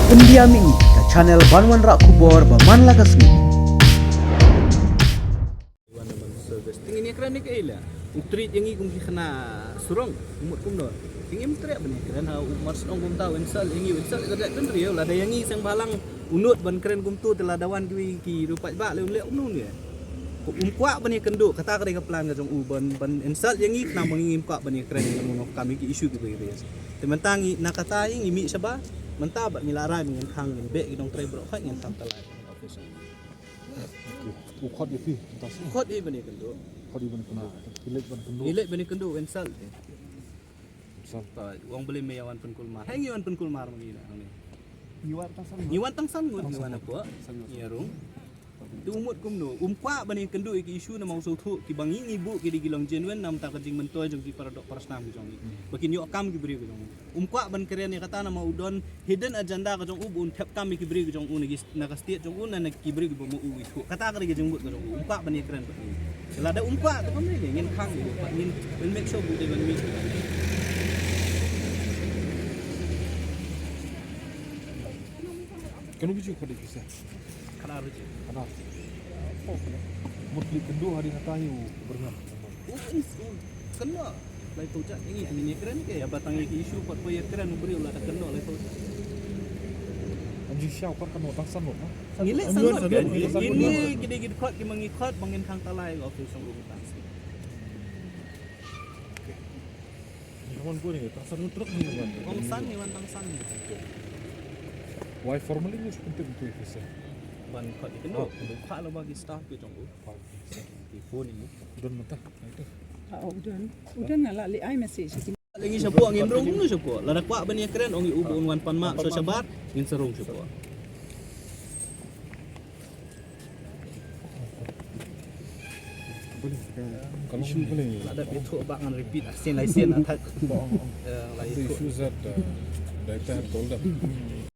Pendiami ke channel Banwan Rak Kubor Baman Lagasmi. Tingin ni kerana keila. Utrit yang ikut kena surong umur kumno. Tingin utrit apa ni kerana umur surong kum tahu insal tidak kan real ada yang ini sang balang unut ban keren kum tu telah dawan ki rupat ba le umnu ni. Kuat bani kenduk kata kare kaplan ka jong ban insal yang ini kena mengingim kuat bani keren yang kami ki isu ki begitu. Tementangi nak kata yang imi saba mentabak milarai dengan kang dengan bek gidong tray bro khat dengan tamtalai office. Ukot itu, tas. Khot i bani kenduk. Ukot itu benar. Ilet bani kenduk insal. Besar. Wong beli meyawan penkulmar. Hang yawan penkulmar mengila ni. Niwat tasan. Niwan tang sangut niwan apa? Nyarung. Tu umut kumno. Umpa bani kenduk iki isu na mau sutu ki bangi ibu ki digilong jenwen nam ta kajing mentoy jong ki paradok parasnam ki jong. Bakin yo akam ki beri ki jong. Umpa ban keren ni kata nama udon hidden agenda ka jong ubun tap kam ki beri ki jong un gi nakastie jong un na ki beri ki bomu u itu. Kata kare ki jong but jong umpa bani keren. Kalau ada umpa tu kan ni ngin khang ni. Ngin will make sure bude ban mi. Kanu biju ukot itu sah. Kana ruji. Kanar. Mutli kedua hari natayu berenam. Kena lai tu cak ini keren ke ya batang iki isu pot poye keren beri ulah kena lai tu. Anji siau kan kanu tasan lo. Ngilek sangat kan ini gede-gede khot ki mangikot bangin kang talai ke office song rumah. Kawan gue nih tasan truk nih kan. Wong san ni wan tang san. Why formally ini penting itu sah. Ban khot kena buka lo bagi staff ki jong telefon ini. Dan mentah itu. Udah ngalak li ai message. Lagi siapa ngin rong nu siapa. Lada kuat bani keren ongi ubun wan pan mak so sabar ngin serung siapa. Kalau isu boleh. Ada betul bangan repeat sen lai sen antat. Isu zat data told them.